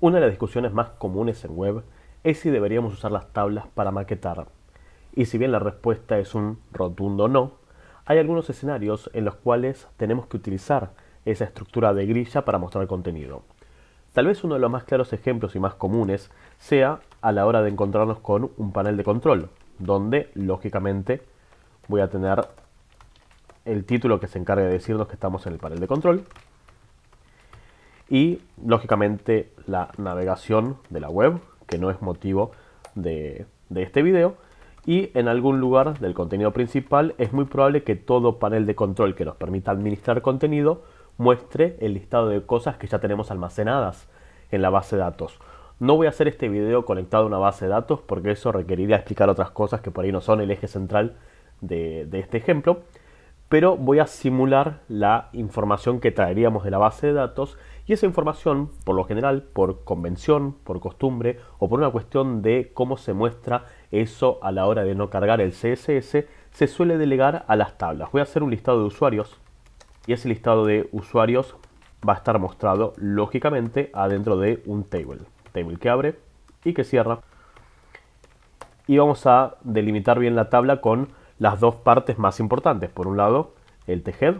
Una de las discusiones más comunes en web es si deberíamos usar las tablas para maquetar. Y si bien la respuesta es un rotundo no, hay algunos escenarios en los cuales tenemos que utilizar esa estructura de grilla para mostrar contenido. Tal vez uno de los más claros ejemplos y más comunes sea a la hora de encontrarnos con un panel de control, donde lógicamente voy a tener el título que se encargue de decirnos que estamos en el panel de control y lógicamente la navegación de la web, que no es motivo de este video, y en algún lugar del contenido principal es muy probable que todo panel de control que nos permita administrar contenido muestre el listado de cosas que ya tenemos almacenadas en la base de datos. No voy a hacer este video conectado a una base de datos porque eso requeriría explicar otras cosas que por ahí no son el eje central de este ejemplo, pero voy a simular la información que traeríamos de la base de datos y esa información, por lo general, por convención, por costumbre o por una cuestión de cómo se muestra eso a la hora de no cargar el CSS, se suele delegar a las tablas. Voy a hacer un listado de usuarios y ese listado de usuarios va a estar mostrado lógicamente adentro de un table que abre y que cierra. Y vamos a delimitar bien la tabla con las dos partes más importantes. Por un lado, el thead,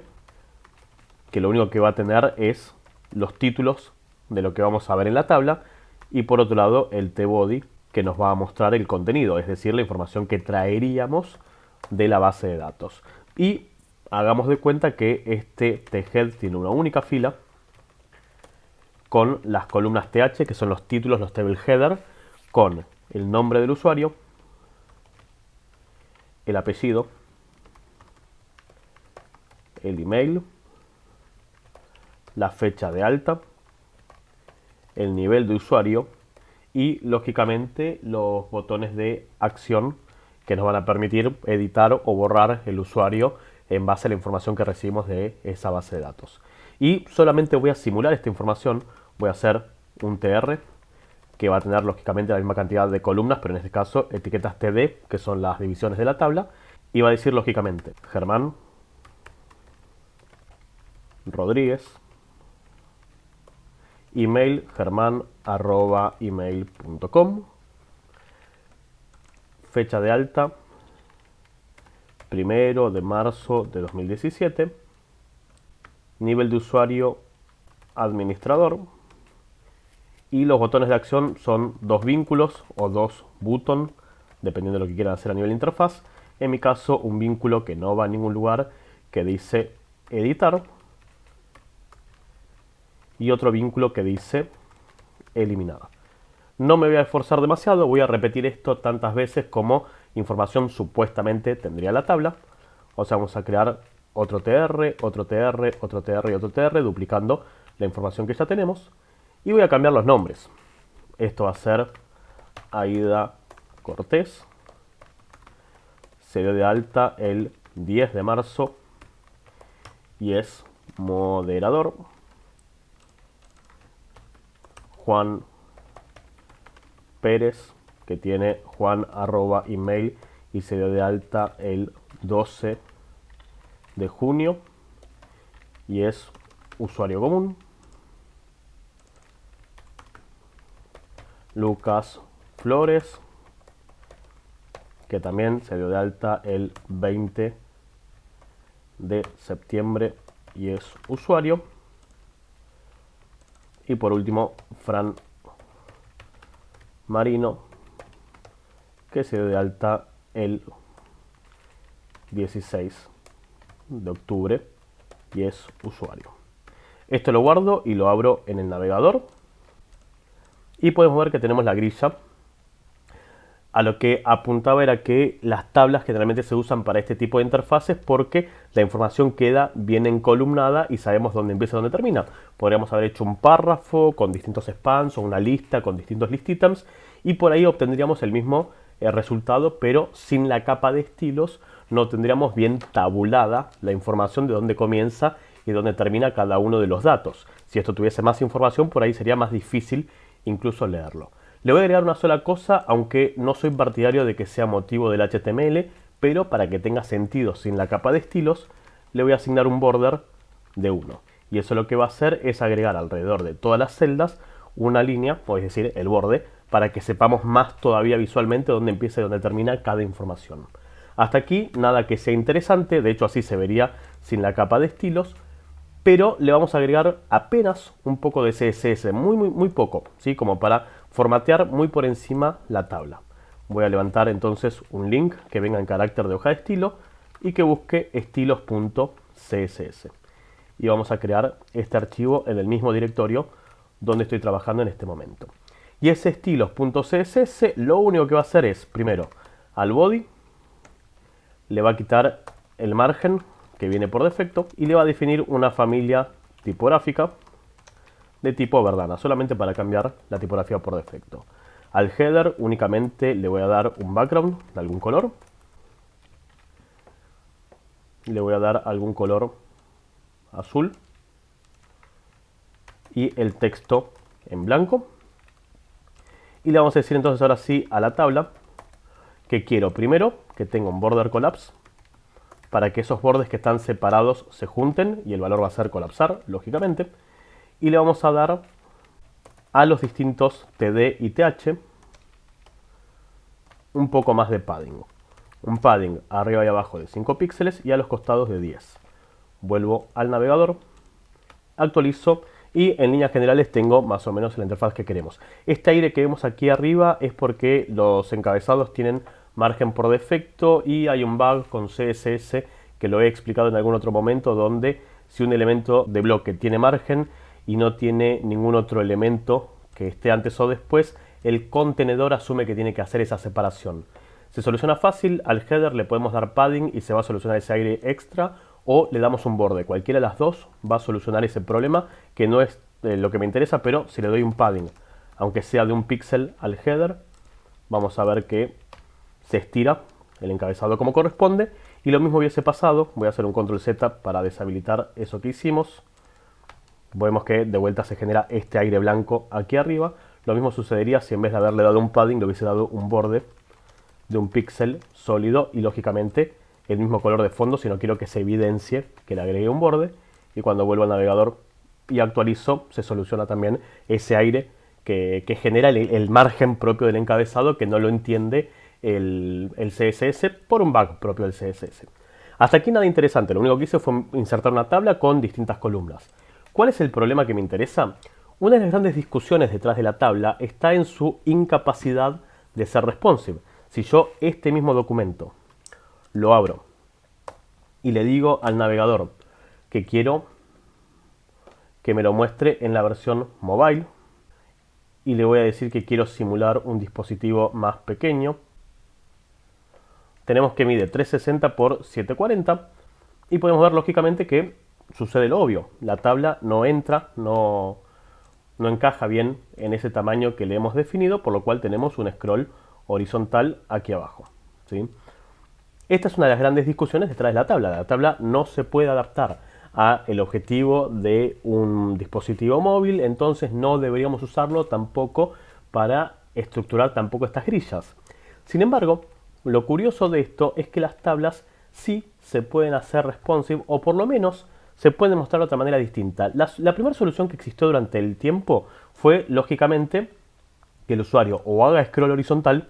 que lo único que va a tener es los títulos de lo que vamos a ver en la tabla. Y por otro lado, el tbody, que nos va a mostrar el contenido, es decir, la información que traeríamos de la base de datos. Y hagamos de cuenta que este thead tiene una única fila con las columnas th, que son los títulos, los table header, con el nombre del usuario, el apellido, el email, la fecha de alta, el nivel de usuario y lógicamente los botones de acción que nos van a permitir editar o borrar el usuario en base a la información que recibimos de esa base de datos. Y solamente voy a simular esta información, voy a hacer un tr que va a tener lógicamente la misma cantidad de columnas, pero en este caso etiquetas td, que son las divisiones de la tabla, y va a decir lógicamente Germán Rodríguez, email german@email.com, fecha de alta 1 de marzo de 2017, nivel de usuario administrador, y los botones de acción son dos vínculos o dos buttons, dependiendo de lo que quieran hacer a nivel de interfaz. En mi caso, un vínculo que no va a ningún lugar, que dice editar, y otro vínculo que dice eliminar. No me voy a esforzar demasiado, voy a repetir esto tantas veces como información supuestamente tendría la tabla. O sea, vamos a crear otro tr, otro tr, otro tr y otro tr, duplicando la información que ya tenemos. Y voy a cambiar los nombres. Esto va a ser Aida Cortés. Se dio de alta el 10 de marzo y es moderador. Juan Pérez, que tiene juan@email y se dio de alta el 12 de junio y es usuario común. Lucas Flores, que también se dio de alta el 20 de septiembre y es usuario. Y por último, Fran Marino, que se dio de alta el 16 de octubre y es usuario. Esto lo guardo y lo abro en el navegador. Y podemos ver que tenemos la grilla. A lo que apuntaba era que las tablas generalmente se usan para este tipo de interfaces porque la información queda bien encolumnada y sabemos dónde empieza y dónde termina. Podríamos haber hecho un párrafo con distintos spans o una lista con distintos list items y por ahí obtendríamos el mismo resultado, pero sin la capa de estilos no tendríamos bien tabulada la información de dónde comienza y dónde termina cada uno de los datos. Si esto tuviese más información, por ahí sería más difícil incluso leerlo. Le voy a agregar una sola cosa, aunque no soy partidario de que sea motivo del HTML, pero para que tenga sentido sin la capa de estilos, le voy a asignar un border de 1. Y eso lo que va a hacer es agregar alrededor de todas las celdas una línea, o es decir, el borde, para que sepamos más todavía visualmente dónde empieza y dónde termina cada información. Hasta aquí nada que sea interesante, de hecho así se vería sin la capa de estilos, pero le vamos a agregar apenas un poco de CSS, muy poco, ¿sí? Como para formatear muy por encima la tabla. Voy a levantar entonces un link que venga en carácter de hoja de estilo y que busque estilos.css. Y vamos a crear este archivo en el mismo directorio donde estoy trabajando en este momento. Y ese estilos.css lo único que va a hacer es, primero, al body le va a quitar el margen que viene por defecto y le va a definir una familia tipográfica de tipo Verdana, solamente para cambiar la tipografía por defecto. Al header únicamente le voy a dar un background de algún color. Le voy a dar algún color azul y el texto en blanco. Y le vamos a decir entonces ahora sí a la tabla que quiero primero que tenga un border collapse para que esos bordes que están separados se junten y el valor va a ser colapsar, lógicamente. Y le vamos a dar a los distintos TD y TH un poco más de padding. Un padding arriba y abajo de 5 píxeles y a los costados de 10. Vuelvo al navegador, actualizo y en líneas generales tengo más o menos la interfaz que queremos. Este aire que vemos aquí arriba es porque los encabezados tienen margen por defecto y hay un bug con CSS que lo he explicado en algún otro momento, donde si un elemento de bloque tiene margen y no tiene ningún otro elemento que esté antes o después, el contenedor asume que tiene que hacer esa separación. Se soluciona fácil, al header le podemos dar padding y se va a solucionar ese aire extra, o le damos un borde. Cualquiera de las dos va a solucionar ese problema, que no es lo que me interesa, pero si le doy un padding, aunque sea de un píxel al header, vamos a ver que se estira el encabezado como corresponde. Y lo mismo hubiese pasado, voy a hacer un control Z para deshabilitar eso que hicimos. Vemos que de vuelta se genera este aire blanco aquí arriba. Lo mismo sucedería si en vez de haberle dado un padding le hubiese dado un borde de un píxel sólido y lógicamente el mismo color de fondo si no quiero que se evidencie que le agregué un borde. Y cuando vuelvo al navegador y actualizo se soluciona también ese aire que genera el margen propio del encabezado, que no lo entiende el CSS por un bug propio del CSS. Hasta aquí nada interesante, lo único que hice fue insertar una tabla con distintas columnas. ¿Cuál es el problema que me interesa? Una de las grandes discusiones detrás de la tabla está en su incapacidad de ser responsive. Si yo este mismo documento lo abro y le digo al navegador que quiero que me lo muestre en la versión mobile y le voy a decir que quiero simular un dispositivo más pequeño, tenemos que mide 360 por 740 y podemos ver lógicamente que sucede lo obvio. La tabla no entra, no encaja bien en ese tamaño que le hemos definido, por lo cual tenemos un scroll horizontal aquí abajo, ¿sí? Esta es una de las grandes discusiones detrás de la tabla. La tabla no se puede adaptar a el objetivo de un dispositivo móvil, entonces no deberíamos usarlo tampoco para estructurar tampoco estas grillas. Sin embargo, lo curioso de esto es que las tablas sí se pueden hacer responsive, o por lo menos se pueden mostrar de otra manera distinta. La primera solución que existió durante el tiempo fue, lógicamente, que el usuario o haga scroll horizontal,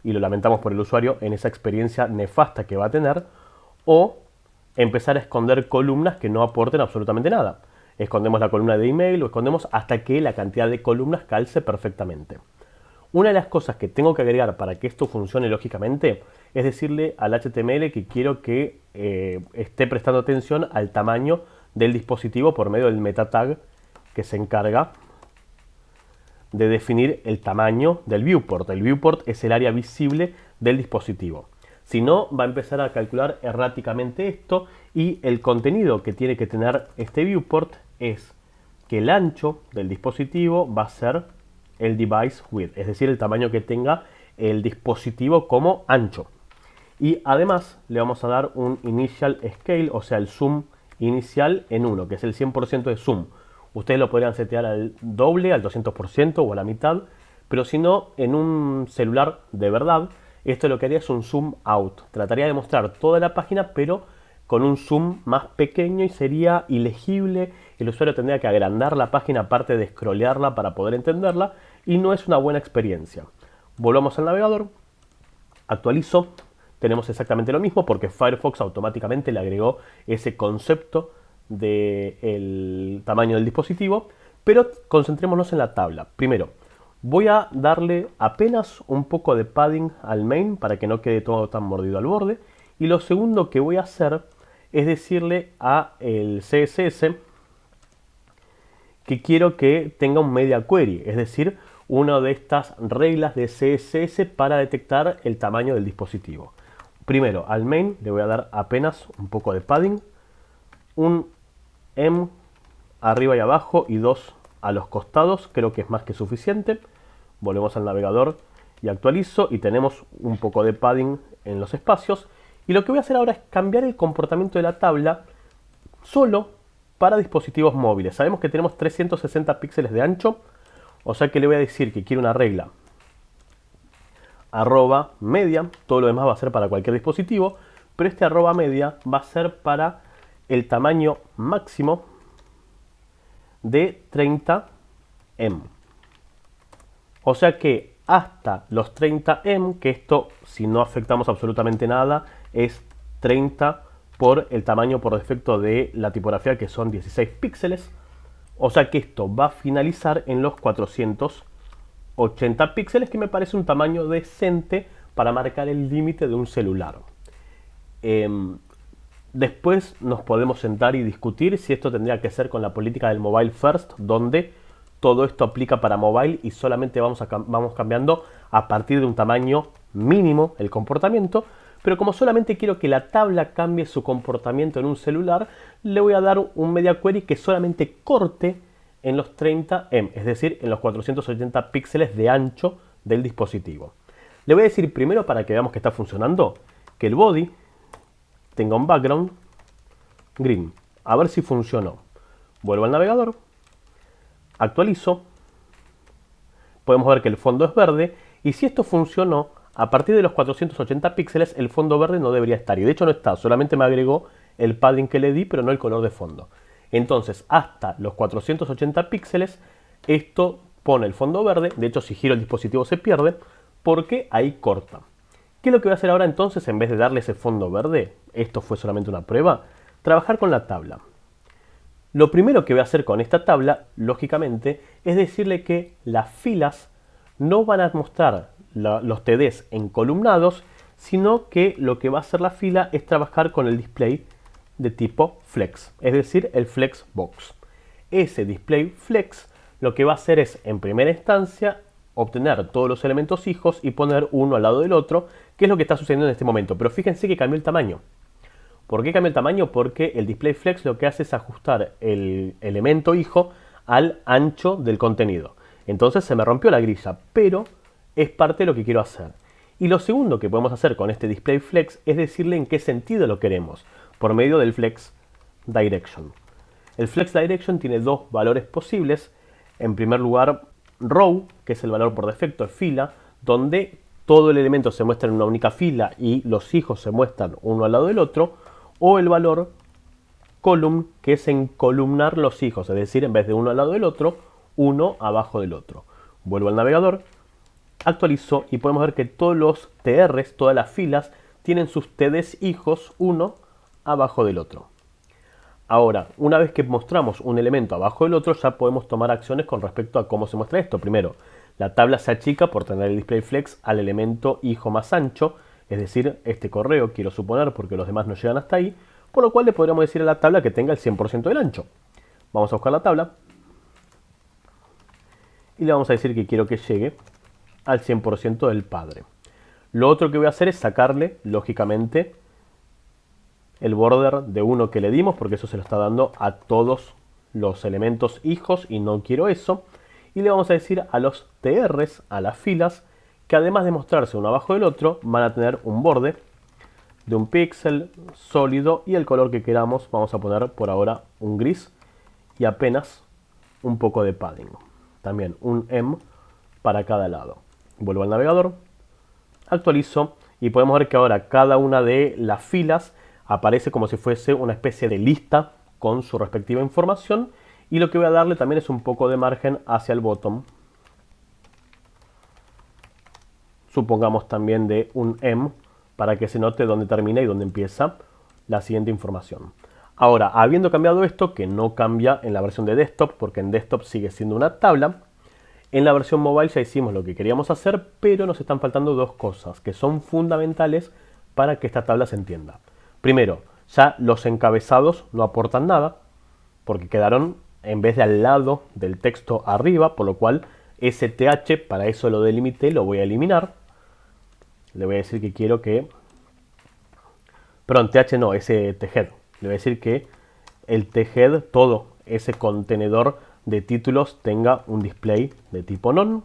y lo lamentamos por el usuario en esa experiencia nefasta que va a tener, o empezar a esconder columnas que no aporten absolutamente nada. Escondemos la columna de email o escondemos hasta que la cantidad de columnas calce perfectamente. Una de las cosas que tengo que agregar para que esto funcione lógicamente es decirle al HTML que quiero que esté prestando atención al tamaño del dispositivo por medio del meta tag que se encarga de definir el tamaño del viewport. El viewport es el área visible del dispositivo. Si no, va a empezar a calcular erráticamente esto, y el contenido que tiene que tener este viewport es que el ancho del dispositivo va a ser el device width, es decir, el tamaño que tenga el dispositivo como ancho. Y además le vamos a dar un initial scale, o sea, el zoom inicial en 1, que es el 100% de zoom. Ustedes lo podrían setear al doble, al 200% o a la mitad, pero si no, en un celular de verdad, esto lo que haría es un zoom out. Trataría de mostrar toda la página, pero con un zoom más pequeño y sería ilegible. El usuario tendría que agrandar la página aparte de scrollearla para poder entenderla y no es una buena experiencia. Volvamos al navegador, actualizo, tenemos exactamente lo mismo porque Firefox automáticamente le agregó ese concepto del tamaño del dispositivo, pero concentrémonos en la tabla. Primero, voy a darle apenas un poco de padding al main para que no quede todo tan mordido al borde. Y lo segundo que voy a hacer es decirle a el CSS que quiero que tenga un media query, es decir, una de estas reglas de CSS para detectar el tamaño del dispositivo. Primero, al main le voy a dar apenas un poco de padding, un M arriba y abajo y 2 a los costados, creo que es más que suficiente. Volvemos al navegador y actualizo y tenemos un poco de padding en los espacios. Y lo que voy a hacer ahora es cambiar el comportamiento de la tabla solo para dispositivos móviles. Sabemos que tenemos 360 píxeles de ancho, o sea que le voy a decir que quiero una regla arroba media, todo lo demás va a ser para cualquier dispositivo, pero este arroba media va a ser para el tamaño máximo de 30 M. O sea que hasta los 30 M, que esto si no afectamos absolutamente nada, es 30 por el tamaño por defecto de la tipografía que son 16 píxeles. O sea que esto va a finalizar en los 480 píxeles, que me parece un tamaño decente para marcar el límite de un celular. Después nos podemos sentar y discutir si esto tendría que ser con la política del mobile first, donde todo esto aplica para mobile y solamente vamos cambiando a partir de un tamaño mínimo el comportamiento. Pero como solamente quiero que la tabla cambie su comportamiento en un celular, le voy a dar un media query que solamente corte en los 30 M, es decir, en los 480 píxeles de ancho del dispositivo. Le voy a decir primero, para que veamos que está funcionando, que el body tenga un background green. A ver si funcionó. Vuelvo al navegador, actualizo, podemos ver que el fondo es verde y si esto funcionó, a partir de los 480 píxeles el fondo verde no debería estar y de hecho no está, solamente me agregó el padding que le di pero no el color de fondo. Entonces hasta los 480 píxeles esto pone el fondo verde, de hecho si giro el dispositivo se pierde porque ahí corta. ¿Qué es lo que voy a hacer ahora entonces en vez de darle ese fondo verde? Esto fue solamente una prueba. Trabajar con la tabla. Lo primero que voy a hacer con esta tabla, lógicamente, es decirle que las filas no van a mostrar los TDs encolumnados, sino que lo que va a hacer la fila es trabajar con el display de tipo flex, es decir, el flex box. Ese display flex lo que va a hacer es, en primera instancia, obtener todos los elementos hijos y poner uno al lado del otro, que es lo que está sucediendo en este momento. Pero fíjense que cambió el tamaño. ¿Por qué cambió el tamaño? Porque el display flex lo que hace es ajustar el elemento hijo al ancho del contenido. Entonces se me rompió la grilla, pero es parte de lo que quiero hacer. Y lo segundo que podemos hacer con este display flex es decirle en qué sentido lo queremos, por medio del flex direction. El flex direction tiene dos valores posibles. En primer lugar, row, que es el valor por defecto, es fila, donde todo el elemento se muestra en una única fila y los hijos se muestran uno al lado del otro, o el valor column, que es encolumnar los hijos, es decir, en vez de uno al lado del otro, uno abajo del otro. Vuelvo al navegador, actualizo y podemos ver que todos los TRs, todas las filas, tienen sus TDs hijos uno abajo del otro. Ahora, una vez que mostramos un elemento abajo del otro, ya podemos tomar acciones con respecto a cómo se muestra esto. Primero, la tabla se achica por tener el display flex al elemento hijo más ancho, es decir, este correo, quiero suponer, porque los demás no llegan hasta ahí, por lo cual le podríamos decir a la tabla que tenga el 100% del ancho. Vamos a buscar la tabla y le vamos a decir que quiero que llegue al 100% del padre. Lo otro que voy a hacer es sacarle, lógicamente, el border de uno que le dimos, porque eso se lo está dando a todos los elementos hijos y no quiero eso. Y le vamos a decir a los TRs, a las filas, que además de mostrarse uno abajo del otro, van a tener un borde de un píxel sólido y el color que queramos. Vamos a poner por ahora un gris y apenas un poco de padding. También un M para cada lado. Vuelvo al navegador, actualizo y podemos ver que ahora cada una de las filas aparece como si fuese una especie de lista con su respectiva información. Y lo que voy a darle también es un poco de margen hacia el bottom. Supongamos también de un M para que se note dónde termina y dónde empieza la siguiente información. Ahora, habiendo cambiado esto, que no cambia en la versión de desktop, porque en desktop sigue siendo una tabla, en la versión mobile ya hicimos lo que queríamos hacer, pero nos están faltando dos cosas que son fundamentales para que esta tabla se entienda. Primero, ya los encabezados no aportan nada, porque quedaron en vez de al lado del texto arriba, por lo cual STH, para eso lo delimité, lo voy a eliminar. Le voy a decir que quiero que... Perdón, TH no, SThead. Le voy a decir que el thead, todo ese contenedor de títulos, tenga un display de tipo none,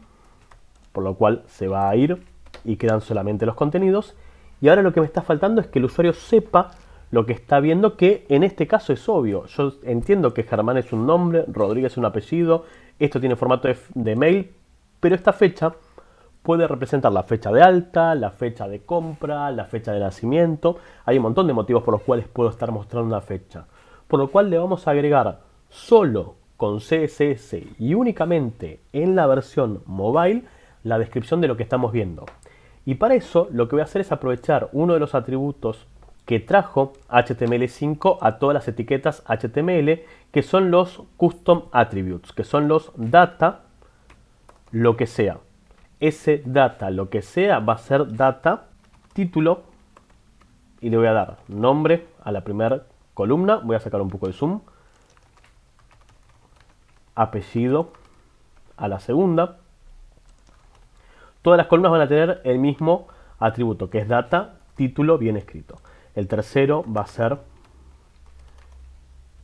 por lo cual se va a ir y quedan solamente los contenidos. Y ahora lo que me está faltando es que el usuario sepa lo que está viendo, que en este caso es obvio. Yo entiendo que Germán es un nombre, Rodríguez es un apellido, esto tiene formato de mail, pero esta fecha puede representar la fecha de alta, la fecha de compra, la fecha de nacimiento. Hay un montón de motivos por los cuales puedo estar mostrando una fecha. Por lo cual le vamos a agregar solo con CSS y únicamente en la versión mobile la descripción de lo que estamos viendo. Y para eso lo que voy a hacer es aprovechar uno de los atributos que trajo HTML5 a todas las etiquetas HTML, que son los Custom Attributes, que son los data lo que sea. Ese data lo que sea va a ser data título y le voy a dar nombre a la primera columna. Voy a sacar un poco de zoom. Apellido a la segunda. Todas las columnas van a tener el mismo atributo, que es data título bien escrito. El tercero va a ser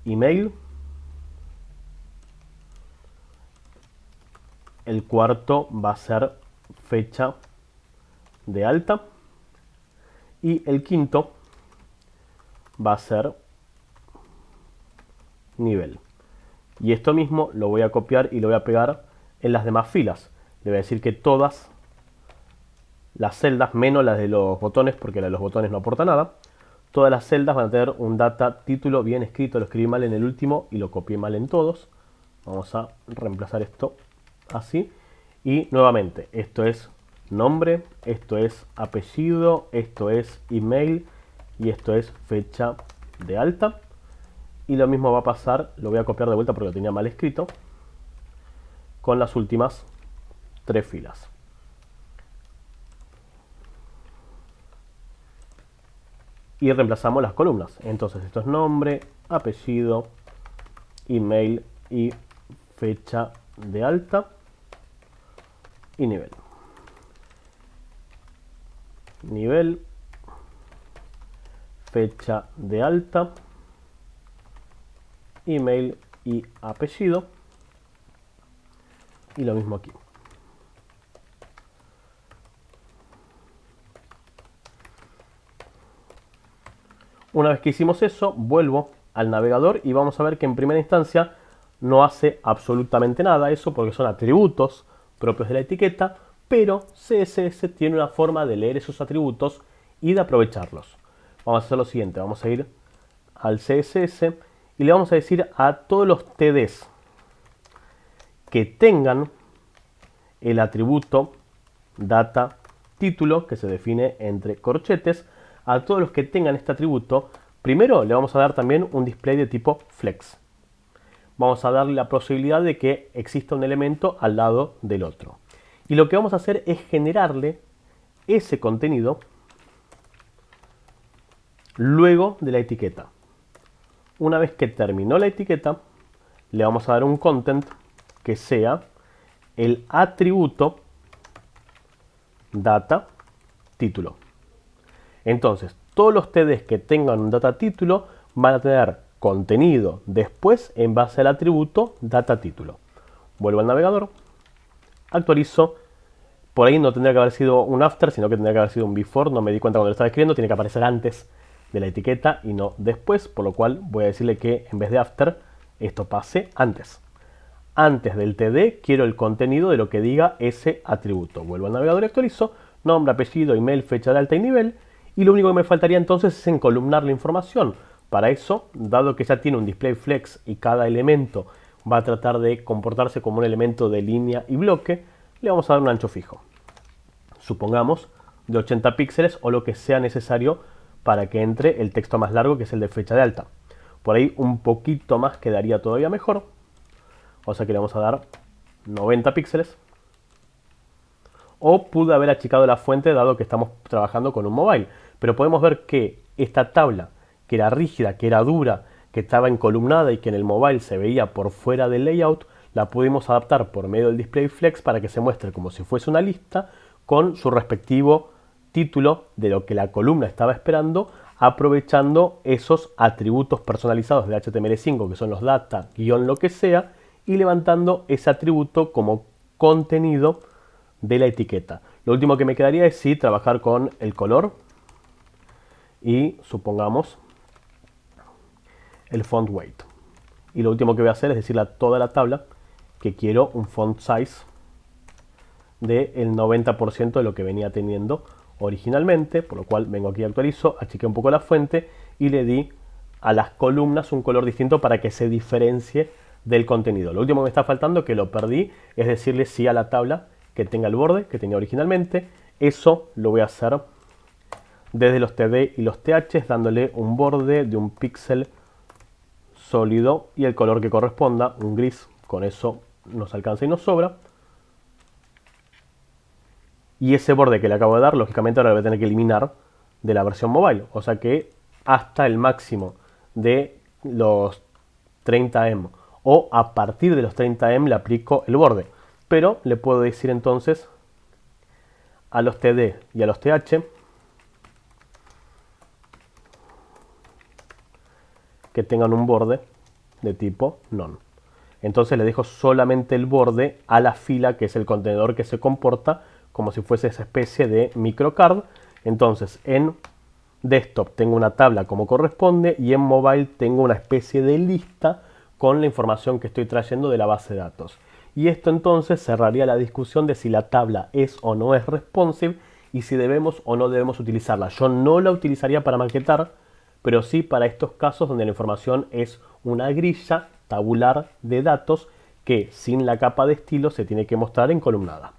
email. El cuarto va a ser fecha de alta. Y el quinto va a ser nivel. Y esto mismo lo voy a copiar y lo voy a pegar en las demás filas. Le voy a decir que todas las celdas, menos las de los botones, porque la de los botones no aporta nada, todas las celdas van a tener un data título bien escrito. Lo escribí mal en el último y lo copié mal en todos. Vamos a reemplazar esto así. Y nuevamente, esto es nombre, esto es apellido, esto es email y esto es fecha de alta. Y lo mismo va a pasar, lo voy a copiar de vuelta porque lo tenía mal escrito, con las últimas tres filas. Y reemplazamos las columnas. Entonces esto es nombre, apellido, email y fecha de alta y nivel. Nivel, fecha de alta, email y apellido. Y lo mismo aquí. Una vez que hicimos eso, vuelvo al navegador y vamos a ver que en primera instancia no hace absolutamente nada eso, porque son atributos propios de la etiqueta, pero CSS tiene una forma de leer esos atributos y de aprovecharlos. Vamos a hacer lo siguiente, vamos a ir al CSS y le vamos a decir a todos los TDs que tengan el atributo data título, que se define entre corchetes, a todos los que tengan este atributo, primero le vamos a dar también un display de tipo flex. Vamos a darle la posibilidad de que exista un elemento al lado del otro. Y lo que vamos a hacer es generarle ese contenido luego de la etiqueta. Una vez que terminó la etiqueta, le vamos a dar un content que sea el atributo data título. Entonces, todos los TDs que tengan un data título van a tener contenido después en base al atributo data título. Vuelvo al navegador, actualizo. Por ahí no tendría que haber sido un after, sino que tendría que haber sido un before. No me di cuenta cuando lo estaba escribiendo. Tiene que aparecer antes de la etiqueta y no después. Por lo cual voy a decirle que en vez de after, esto pase antes. Antes del TD quiero el contenido de lo que diga ese atributo. Vuelvo al navegador y actualizo. Nombre, apellido, email, fecha de alta y nivel. Y lo único que me faltaría entonces es encolumnar la información. Para eso, dado que ya tiene un display flex y cada elemento va a tratar de comportarse como un elemento de línea y bloque, le vamos a dar un ancho fijo. Supongamos de 80 píxeles o lo que sea necesario para que entre el texto más largo, que es el de fecha de alta. Por ahí un poquito más quedaría todavía mejor. O sea que le vamos a dar 90 píxeles. O pude haber achicado la fuente dado que estamos trabajando con un mobile. Pero podemos ver que esta tabla, que era rígida, que era dura, que estaba encolumnada y que en el mobile se veía por fuera del layout, la pudimos adaptar por medio del display flex para que se muestre como si fuese una lista con su respectivo título de lo que la columna estaba esperando, aprovechando esos atributos personalizados de HTML5 que son los data, guión lo que sea, y levantando ese atributo como contenido de la etiqueta. Lo último que me quedaría es sí trabajar con el color y supongamos el font weight. Y lo último que voy a hacer es decirle a toda la tabla que quiero un font size del 90% de lo que venía teniendo originalmente, por lo cual vengo aquí y actualizo, achiqué un poco la fuente y le di a las columnas un color distinto para que se diferencie del contenido. Lo último que me está faltando, que lo perdí, es decirle sí a la tabla que tenga el borde que tenía originalmente. Eso lo voy a hacer desde los TD y los TH, dándole un borde de un píxel sólido y el color que corresponda, un gris. Con eso nos alcanza y nos sobra. Y ese borde que le acabo de dar, lógicamente ahora lo voy a tener que eliminar de la versión mobile. O sea que hasta el máximo de los 30M o a partir de los 30M le aplico el borde. Pero le puedo decir entonces a los TD y a los TH que tengan un borde de tipo none. Entonces le dejo solamente el borde a la fila, que es el contenedor que se comporta como si fuese esa especie de microcard. Entonces en desktop tengo una tabla como corresponde y en mobile tengo una especie de lista con la información que estoy trayendo de la base de datos. Y esto entonces cerraría la discusión de si la tabla es o no es responsive y si debemos o no debemos utilizarla. Yo no la utilizaría para maquetar, pero sí para estos casos donde la información es una grilla tabular de datos que sin la capa de estilo se tiene que mostrar encolumnada.